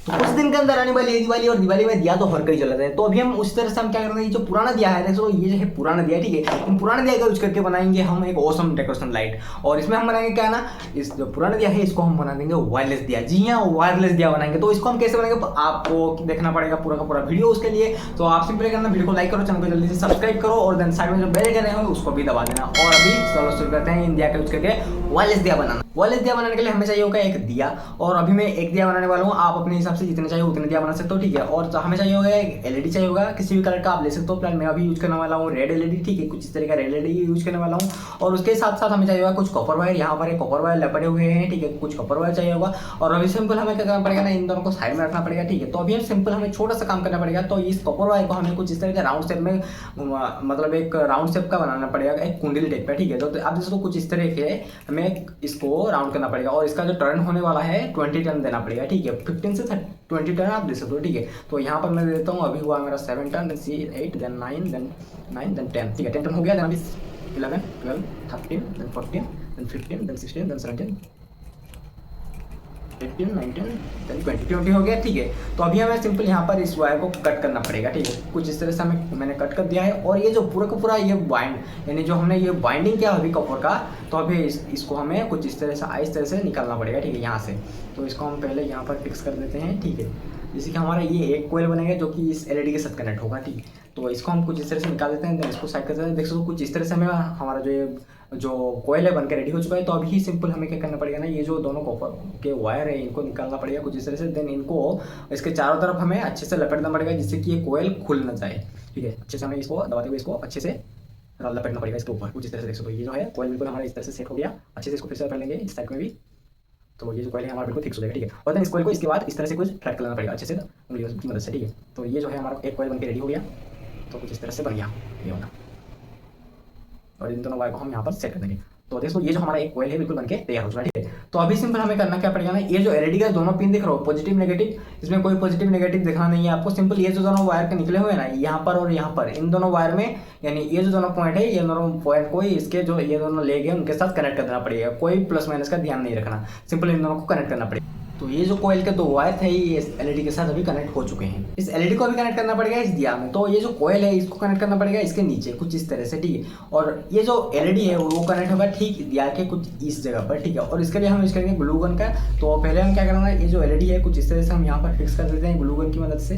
तो कुछ दिन के अंदर आने वाली है दिवाली, और दिवाली में दिया तो हर कहीं जलता है। तो अभी हम उस तरह से हम क्या करेंगे, ये जो पुराना दिया है देखो, ये जो है पुराना दिया, ठीक है, इन पुराने दिया का यूज करके बनाएंगे हम एक ऑसम डेकोरेशन लाइट। और इसमें हम बनाएंगे क्या ना, इस जो पुराना दिया है इसको हम बना देंगे वायरलेस दिया। जी हाँ, वायरलेस दिया बनाएंगे। तो इसको हम कैसे बनाएंगे आपको देखना पड़ेगा पूरा का पूरा वीडियो। उसके लिए तो आप सिंपली करना, वीडियो को लाइक करो, चैनल को जल्दी से सब्सक्राइब करो, और देन साइड में जो बेल आइकन है उसको भी दबा देना। और अभी चलो शुरू करते हैं इन दिया का यूज करके वायरलेस दिया बनाना। वायरलेस दिया बनाने के लिए हमें चाहिए होगा एक दिया, और अभी मैं एक दिया बनाने वाला हूँ। आप अपने हिसाब से जितने चाहिए उतने दिया बना सकते हो, ठीक है। और हमें चाहिए होगा एक एलईडी चाहिए होगा, किसी भी कलर का आप ले सकते हो। फिलहाल मैं अभी यूज करने वाला हूँ रेड एलईडी, ठीक है, कुछ इस तरह का रेड एलईडी यूज करने वाला हूँ। और उसके साथ साथ हमें चाहिए होगा कुछ कॉपर वायर, यहाँ पर एक कॉपर वायर लपटे हुए हैं, ठीक है, कुछ कॉपर वायर चाहिए होगा। और अभी सिंपल हमें क्या करना पड़ेगा ना, इन दोनों को साइड में रखना पड़ेगा, ठीक है। तो अभी हम सिंपल हमें छोटा सा काम करना पड़ेगा। तो इस कॉपर वायर को हमें कुछ इस तरह के राउंड शेप में, मतलब एक राउंड शेप का बनाना पड़ेगा, एक कुंडली टाइप का, ठीक है। तो आप जैसे कुछ इस तरह के हमें इसको राउंड करना पड़ेगा, और इसका जो टर्न होने वाला है 20 टर्न देना पड़ेगा, ठीक है। 15 से 20 टर्न आप दे सकते हो, ठीक है। तो यहाँ पर मैं देता हूँ, अभी हुआ मेरा 7 turn, then 8, then 9, then 9, then 10, ठीक है। 10 टर्न हो गया। देन अभी 11, 12, 13, then 14, then 15, then 16, then 17, 18, 19, then 20 हो गया, ठीक है। तो अभी हमें सिंपल यहाँ पर इस वायर को कट करना पड़ेगा, ठीक है। कुछ इस तरह से मैंने कट कर दिया है। और ये जो पूरा का पूरा ये बाइंड, यानी जो हमने ये बाइंडिंग किया अभी कपड़ का, तो अभी इसको हमें कुछ इस तरह से निकालना पड़ेगा, ठीक है, यहाँ से। तो इसको हम पहले यहाँ पर फिक्स कर देते हैं, ठीक है। जैसे कि हमारा ये एक कोयल बनेगा जो कि इस एलईडी के साथ कनेक्ट होगा, ठीक है। तो इसको हम कुछ इस तरह से निकाल देते हैं, देन इसको साइड कर देते हैं। देख सकते हो कुछ इस तरह से हमें हमारा जो कोयल है बनकर रेडी हो चुका है। तो अभी सिंपल हमें क्या करना पड़ेगा ना, ये जो दोनों कॉपर के वायर है इनको निकालना पड़ेगा कुछ इस तरह से। देन इनको इसके चारों तरफ हमें अच्छे से लपेटना पड़ेगा, जिससे कि ये कोयल खुल ना जाए, ठीक है। अच्छे से हमें इसको दबाते हुए इसको अच्छे से लपेटना पड़ेगा इसके ऊपर कुछ इस तरह से। देख सकते हो ये जो है कोयल बिल्कुल हमारा इस तरह से सेट हो गया। अच्छे से इसको फिर से लपेट लेंगे इस साइड में भी। तो ये जो कोयल है हमारा बिल्कुल फिक्स हो जाएगा, ठीक है। और देन इस कोयल को इसके बाद इस तरह से कुछ फ्लैट कर लेना पड़ेगा अच्छे से उंगलियों की मदद से, ठीक है। तो ये जो है हमारा एक कोयल बनकर रेडी हो गया। तो कुछ इस तरह से बन गया ये वाला, और इन दोनों वायर को हम यहाँ पर सेट कर देंगे। तो देखो ये जो हमारा एक कोयल है बिल्कुल बनके तैयार हो चुका है, ठीक है। तो अभी सिंपल हमें करना क्या पड़ेगा ना, ये जो एलईडी का दोनों पिन दिख रहा हो पॉजिटिव नेगेटिव, इसमें कोई पॉजिटिव नेगेटिव दिखना नहीं है आपको। सिंपल ये जो दोनों वायर के निकले हुए हैं ना, यहाँ पर और यहाँ पर, इन दोनों वायर में, यानी ये जो दोनों पॉइंट है, ये दोनों पॉइंट को इसके जो ये दोनों लेग है उनके साथ कनेक्ट कर देना पड़ेगा। कोई प्लस माइनस का ध्यान नहीं रखना, सिंपल इन दोनों को कनेक्ट करना पड़ेगा। तो ये जो कोयल के दो वायर थे ये इस एलईडी के साथ अभी कनेक्ट हो चुके हैं। इस एलईडी को अभी कनेक्ट करना पड़ेगा इस दिया में। तो ये जो कोयल है इसको कनेक्ट करना पड़ेगा इसके नीचे कुछ इस तरह से, ठीक है। और ये जो एलईडी है वो कनेक्ट होगा ठीक दिया के कुछ इस जगह पर, ठीक है। और इसके लिए हम यूज करेंगे ग्लू गन का। तो पहले हम क्या करना है, ये जो एलईडी है कुछ इस तरह से हम यहाँ पर फिक्स कर देते हैं ग्लू गन की मदद से।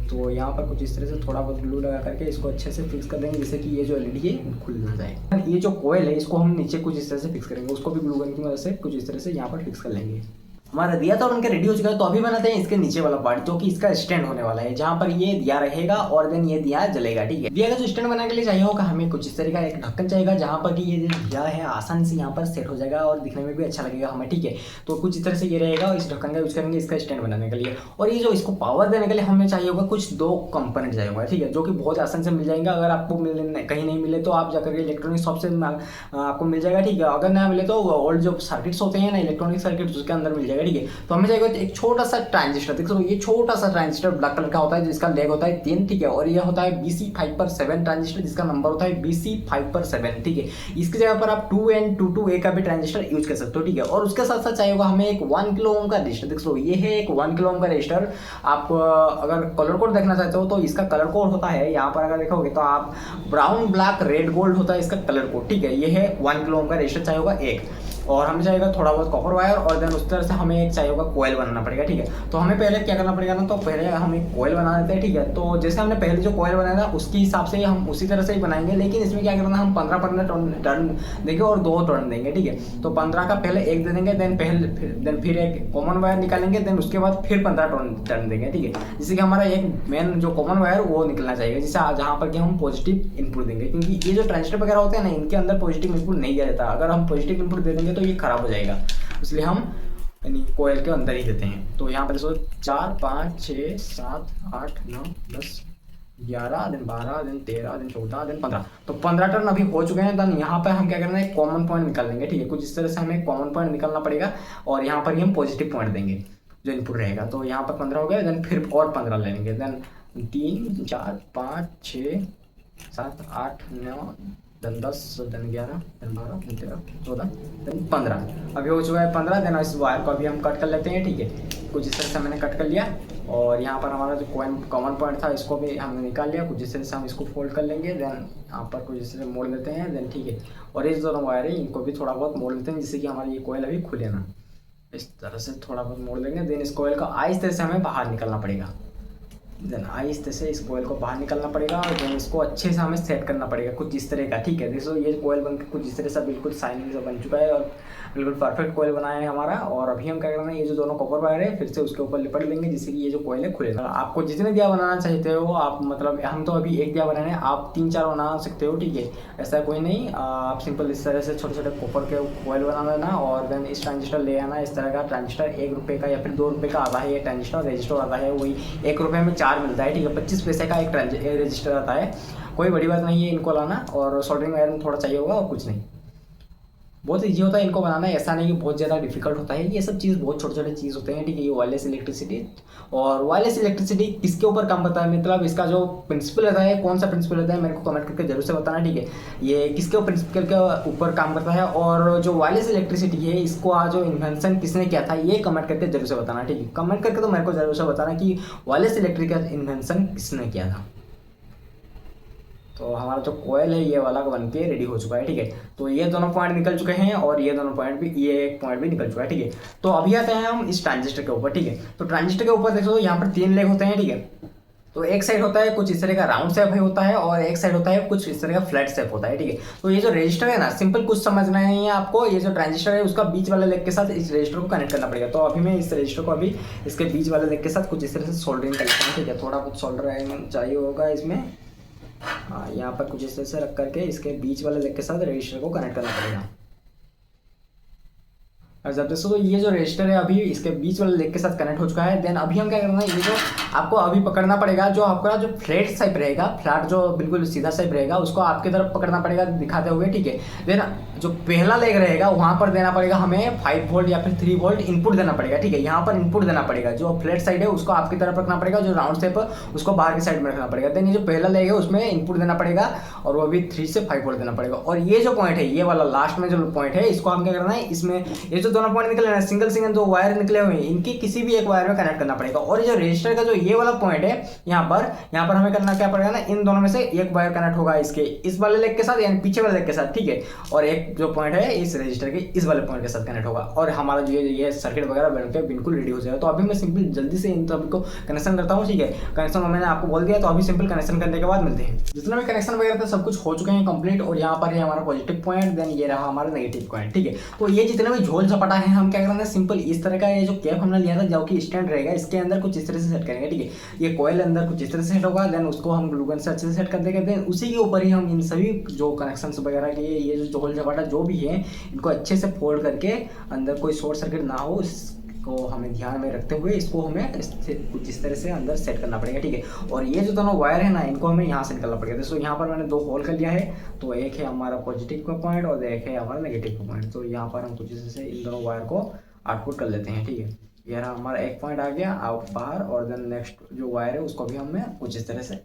तो यहाँ पर कुछ इस तरह से थोड़ा बहुत ग्लू लगा करके इसको अच्छे से फिक्स कर देंगे, जिससे कि ये जो एलईडी है खुल ना जाए। ये जो कोयल है इसको हम नीचे कुछ इस तरह से फिक्स करेंगे, उसको भी ग्लू गन की मदद से कुछ इस तरह से यहाँ पर फिक्स कर लेंगे। हमारा दिया तो उनके रेडी हो चुका है। तो अभी बनाते हैं इसके नीचे वाला पार्ट, जो कि इसका स्टैंड होने वाला है, जहाँ पर ये दिया रहेगा और देन ये दिया जलेगा, ठीक है। दिया का जो स्टैंड बनाने के लिए चाहिए होगा हमें कुछ इस तरह का एक ढक्कन चाहिएगा, जहाँ पर कि ये जो दिया है आसानी से यहाँ पर सेट हो जाएगा और दिखने में भी अच्छा लगेगा हमें, ठीक है। तो कुछ इस तरह से ये रहेगा, इस ढक्कन का यूज करेंगे इसका स्टैंड बनाने के लिए। और ये जो इसको पावर देने के लिए हमें चाहिए होगा कुछ दो कंपोनेंट चाहिए होगा, ठीक है, जो कि बहुत आसान से मिल जाएंगे। अगर आपको कहीं नहीं मिले तो आप जाकर इलेक्ट्रॉनिक शॉप से आपको मिल जाएगा, ठीक है। अगर ना मिले तो ओल्ड जो सर्किट्स होते हैं ना इलेक्ट्रॉनिक सर्किट, उसके अंदर मिल जाएगा, ठीक है। तो हमें एक छोटा सा ट्रांजिस्टर, देखो ये छोटा सा ट्रांजिस्टर ब्लैक कलर का होता है, जिसका लेग होता है 3, ठीक है। और ये होता है BC5/7 ट्रांजिस्टर, जिसका नंबर होता है BC5/7, ठीक है। इसकी जगह पर आप 2N22A का भी ट्रांजिस्टर यूज कर सकते हो, ठीक है। और उसके साथ साथ चाहिए होगा हमें एक 1 किलो ओम का रजिस्टर। देखो ये है एक 1 किलो ओम का रजिस्टर। आप अगर कलर कोड देखना चाहते हो तो इसका कलर कोड होता है, यहाँ पर अगर देखोगे तो आप ब्राउन ब्लैक रेड गोल्ड होता है इसका कलर कोड, ठीक है। ये है 1 किलो ओम का रजिस्टर चाहिए होगा एक। और हमें चाहिएगा थोड़ा बहुत कॉपर वायर, और देन उस तरह से हमें एक चाहिए होगा कोयल बनाना पड़ेगा, ठीक है। तो हमें पहले क्या करना पड़ेगा ना, तो पहले हम एक कोयल बना देते हैं, ठीक है। तो जैसे हमने पहले जो कोयल बनाया था उसके हिसाब से हम उसी तरह से ही बनाएंगे, लेकिन इसमें क्या करना, हम 15 टर्न देंगे और 2 टर्न देंगे, ठीक है। तो 15 का पहले एक दे देंगे, देन फिर एक कॉमन वायर निकालेंगे, देन उसके बाद फिर 15 टर्न देंगे, ठीक है। जिससे कि हमारा एक मेन जो कॉमन वायर वो निकलना चाहिए, जिससे जहाँ पर कि हम पॉजिटिव इनपुट देंगे, क्योंकि ये जो ट्रांजिस्टर वगैरह होते हैं ना इनके अंदर पॉजिटिव इनपुट नहीं दिया जाता। अगर हम पॉजिटिव इनपुट दे देंगे तो ये खराब हो जाएगा, इसलिए हम यानी कोयल के अंदर ही देते हैं। तो यहाँ पर देखो 4, 5, 6, 7, 8, 9, 10, 11, दिन 12, दिन 13, दिन 14, दिन 15। तो 15 टर्न अभी हो चुके हैं। देन यहाँ पर हम क्या करना है, कॉमन पॉइंट निकाल लेंगे, ठीक है। कुछ इस तरह से हमें कॉमन पॉइंट निकालना पड़ेगा, और यहाँ पर ही हम पॉजिटिव पॉइंट देंगे जो इनपुट रहेगा। तो यहाँ पर 15 हो गया, देन फिर और 15 लेंगे, then 3, 4, 5, 6, 7, 8, 9, then 10, then 11, then 12, then 13, 14, then 15। अभी हो चुका है 15। देन इस वायर को अभी हम कट कर लेते हैं, ठीक है। कुछ इस तरह से मैंने कट कर लिया। और यहाँ पर हमारा जो कॉमन पॉइंट था इसको भी हमने निकाल लिया। कुछ इस तरह से हम इसको फोल्ड कर लेंगे, देन यहाँ पर कुछ इस तरह मोड़ लेते हैं, देन ठीक है। और ये जो दोनों वायर है इनको भी थोड़ा बहुत मोड़ लेते हैं, जिससे कि हमारी ये कोयल अभी खुले ना। इस तरह से थोड़ा बहुत मोड़ लेंगे, देन इस कोयल को आहिस्ते से हमें बाहर निकलना पड़ेगा। देन आहिस्ते से इस कोयल को बाहर निकलना पड़ेगा और देन इसको अच्छे से हमें सेट करना पड़ेगा कुछ इस तरह का, ठीक है। देखो ये कोयल बन के कुछ इस तरह से बिल्कुल शाइनिंग से बन चुका है और बिल्कुल परफेक्ट कोयल बनाया है हमारा। और अभी हम क्या करना है, ये जो दोनों कॉपर वायर है फिर से उसके ऊपर लिपट लेंगे, जिससे कि ये जो कोयल है खुलेगा। आपको जितने दिया बनाना चाहते हो आप, मतलब हम तो अभी एक दिया बनाने, आप 3-4 बना सकते हो, ठीक है, ऐसा कोई नहीं। आप सिंपल इस तरह से छोटे छोटे कॉपर के कोयल बना लेना और देन इस ट्रांजिस्टर ले आना। इस तरह का ट्रांजिस्टर 1 रुपये का या फिर 2 रुपये का आता है ये ट्रांजिस्टर। रजिस्टर आता है वही 1 रुपये में 4 मिलता है, ठीक है। 25 पैसे का एक रजिस्टर आता है, कोई बड़ी बात नहीं है इनको लाना। और सोल्डरिंग आयरन थोड़ा चाहिए होगा और कुछ नहीं, बहुत ईजी होता है इनको बनाना। ऐसा नहीं कि बहुत ज़्यादा डिफिकल्ट होता है, ये सब चीज़ बहुत छोटे छोटे चीज़ होते हैं, ठीक है। ये वायरलेस इलेक्ट्रिसिटी, और वायरलेस इलेक्ट्रिसिटी किसके ऊपर काम करता है, मतलब इसका जो प्रिंसिपल रहता है, कौन सा प्रिंसिपल रहता है, मेरे को कमेंट करके जरूर से बताना, ठीक है। ये किसके प्रिंसिपल के ऊपर काम करता है और जो वायरलेस इलेक्ट्रिसिटी है इसको जो इन्वेंशन किसने किया था ये कमेंट करके जरूर से बताना, ठीक है। कमेंट करके तो मेरे को जरूर से बताना कि वायरलेस इलेक्ट्रिक का इन्वेंशन किसने किया था। तो हमारा जो कोयल है ये वाला बन के रेडी हो चुका है, ठीक है। तो ये दोनों पॉइंट निकल चुके हैं और ये दोनों पॉइंट भी, ये एक पॉइंट भी निकल चुका है, ठीक है। तो अभी आते हैं हम इस ट्रांजिस्टर के ऊपर, ठीक है। तो ट्रांजिस्टर के ऊपर देखो यहाँ पर 3 लेग होते हैं, ठीक है। तो एक साइड होता है कुछ इस तरह का राउंड शेप होता है और एक साइड होता है कुछ इस तरह का फ्लैट शेप होता है, ठीक है। तो ये जो रजिस्टर है ना, सिंपल कुछ समझना है आपको। ये जो ट्रांजिस्टर है उसका बीच वाले लेग के साथ इस रजिस्टर को कनेक्ट करना पड़ेगा। तो अभी मैं इस रजिस्टर को अभी इसके बीच वाले लेग के साथ कुछ इस तरह से सोल्डरिंग कर लेता हूँ, ठीक है। थोड़ा कुछ सोल्डर चाहिए होगा इसमें। हाँ, यहाँ पर कुछ इस तरह से रख करके इसके बीच वाले लेग के साथ रजिस्टर को कनेक्ट करना पड़ेगा। और जब दोस्तों तो ये जो रजिस्टर है अभी इसके बीच वाले लेग के साथ कनेक्ट हो चुका है। देन अभी हम क्या करना है, ये जो आपको अभी पकड़ना पड़ेगा, जो आपका जो फ्लैट शेप रहेगा, फ्लैट जो बिल्कुल सीधा शेप रहेगा उसको आपकी तरफ पकड़ना पड़ेगा दिखाते हुए, ठीक है। देन जो पहला लेग रहेगा वहाँ पर देना पड़ेगा हमें 5 वोल्ट या फिर 3 वोल्ट इनपुट देना पड़ेगा, ठीक है। यहाँ पर इनपुट देना पड़ेगा, जो फ्लैट साइड है उसको आपकी तरफ रखना पड़ेगा, जो राउंड शेप है उसको बाहर की साइड में रखना पड़ेगा। देन ये जो पहला लेग है उसमें इनपुट देना पड़ेगा और वो भी 3 से 5 वोल्ट देना पड़ेगा। और ये जो पॉइंट है, ये वाला लास्ट में जो पॉइंट है, इसको हम क्या करना है, इसमें ये जो दोनों पॉइंट निकले हैं सिंगल जो वायर निकले हुए हैं इनकी किसी भी एक वायर में कनेक्ट करना पड़ेगा। और ये जो रजिस्टर का जो ये वाला पॉइंट है यहाँ पर हमें करना क्या पड़ेगा ना, इन दोनों में से एक वायर कनेक्ट होगा इसके इस वाले लेग के साथ यानी पीछे वाले लेग के साथ, ठीक है। और एक जो पॉइंट है इस रजिस्टर के इस वाले पॉइंट के साथ कनेक्ट होगा और हमारा जो ये सर्किट वगैरह बनकर बिल्कुल रेडी हो जाएगा। तो अभी मैं सिंपल जल्दी से इन सभी को कनेक्शन करता हूँ, ठीक है। कनेक्शन मैंने आपको बोल दिया, तो अभी सिंपल कनेक्शन करने के बाद मिलते हैं। जितना भी कनेक्शन वगैरह था सब कुछ हो चुके हैं कंप्लीट। और यहाँ पर है हमारा पॉजिटिव पॉइंट, देन ये रहा हमारा नेगेटिव पॉइंट, ठीक है। तो ये जितना भी झोल झपटा है हम क्या करेंगे, सिंपल इस तरह का ये जो कैप हमने लिया था जो कि स्टैंड रहेगा इसके अंदर कुछ इस तरह से सेट करेंगे, ठीक है। ये कोयल अंदर कुछ इस तरह से सेट होगा, देन उसको हम ग्लू गन से अच्छे से सेट कर देंगे। देन उसी के ऊपर ही हम इन सभी जो कनेक्शंस वगैरह के ये जो झोल झपाटा जो भी है इनको अच्छे से फोल्ड करके अंदर कोई शॉर्ट सर्किट ना हो को हमें ध्यान में रखते हुए इसको हमें कुछ इस तरह से अंदर सेट करना पड़ेगा, ठीक है। और ये जो दोनों वायर है ना इनको हमें यहाँ से निकालना पड़ेगा। दोस्तों यहाँ पर मैंने 2 होल कर लिया है, तो एक है हमारा पॉजिटिव का पॉइंट और एक है हमारा नेगेटिव का पॉइंट। तो यहाँ पर हम कुछ इस तरह से इन दोनों वायर को आउटपुट कर लेते हैं, ठीक है। ये रहा हमारा एक पॉइंट आ गया आउट बाहर। और देन नेक्स्ट जो वायर है उसको भी हमें कुछ इस तरह से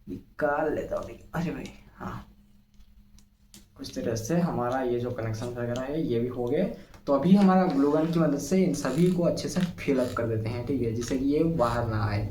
निकाल लेता हूँ, अरे भाई हाँ, कुछ तरह से हमारा ये जो कनेक्शन वगैरह है ये भी हो गए। तो अभी हमारा ग्लू गन की मदद से इन सभी को अच्छे से फिल अप कर देते हैं, ठीक है, जिससे कि ये बाहर ना आए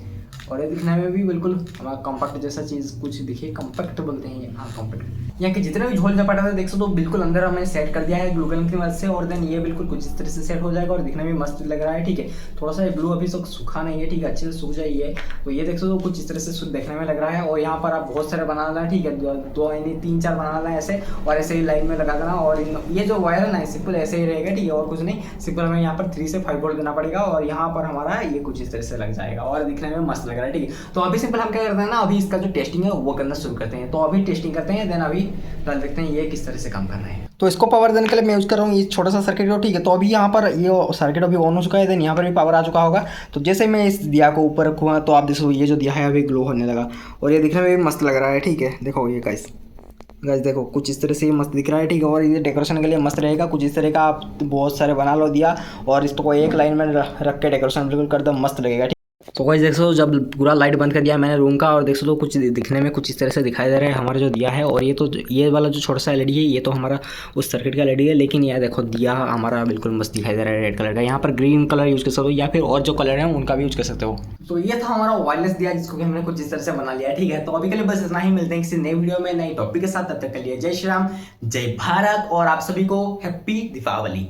और ये दिखने में भी बिल्कुल हमारा कॉम्पैक्ट जैसा चीज़ कुछ दिखे। कॉम्पैक्ट बोलते हैं, हाँ कॉम्पैक्ट। यहाँ के जितने भी झोल झपाटा थे देख सकते हो बिल्कुल अंदर हमें सेट कर दिया है ग्लू गन की मदद से। और देन ये बिल्कुल कुछ इस तरह से सेट हो जाएगा और दिखने में मस्त लग रहा है, ठीक है। थोड़ा सा ग्लू अभी सूखा नहीं है, ठीक है, अच्छे से सूख जाइए। तो ये देख सकते हो कुछ इस तरह से देखने में लग रहा है। और यहाँ पर आप बहुत सारे बनाना है, ठीक है, 2 यानी 3-4 बनाना है ऐसे, और ऐसे ही लाइन में लगा देना। और ये जो वायर है ना सिंपल ऐसे ही रहेगा, ठीक है, और कुछ नहीं, सिंपल हमें यहाँ पर 3 से 5 वोल्ट देना पड़ेगा और यहाँ पर हमारा ये कुछ इस तरह से लग जाएगा और दिखने में मस्त लग रहा है, ठीक है। तो अभी सिंपल हम क्या करते हैं ना, अभी इसका जो टेस्टिंग है वो करना शुरू करते हैं। तो अभी टेस्टिंग करते हैं, देन अभी डाल देखते हैं ये किस तरह से काम करना है। तो इसको पावर देने के लिए मैं यूज़ कर रहा हूँ ये छोटा सा सर्किट को, ठीक है। तो अभी यहाँ पर ये सर्किट अभी ऑन हो चुका है, देन यहाँ पर भी पावर आ चुका होगा। तो जैसे मैं इस दिया को ऊपर रखूँगा तो आप देखो ये जो दिया है अभी ग्लो होने लगा और ये दिखने में भी मस्त लग रहा है, ठीक है। देखो ये गाइस देखो कुछ इस तरह से मस्त दिख रहा है, ठीक है। और ये डेकोरेशन के लिए मस्त रहेगा। कुछ इस तरह का आप बहुत सारे बना लो दिया और इसको एक लाइन में रख के डेकोरेशन बिल्कुल कर दो, मस्त लगेगा, ठीक। तो गाइस देख सकते हो जब पूरा लाइट बंद कर दिया मैंने रूम का, और देख सकते हो कुछ दिखने में कुछ इस तरह से दिखाई दे रहा है हमारा जो दिया है। और ये तो ये वाला जो छोटा सा एलईडी है ये तो हमारा उस सर्किट का एलईडी है, लेकिन यह देखो दिया हमारा बिल्कुल मस्त दिखाई दे रहा है रेड कलर का। यहाँ पर ग्रीन कलर यूज़ कर सकते हो या फिर और जो कलर है उनका भी यूज़ कर सकते हो। तो ये था हमारा वायरलेस दिया जिसको कि हमने कुछ इस तरह से बना लिया है, ठीक है। तो अभी के लिए बस इतना ही, मिलते हैं किसी नई वीडियो में नई टॉपिक के साथ। तब तक के लिए जय श्री राम, जय भारत, और आप सभी को हैप्पी दीपावली।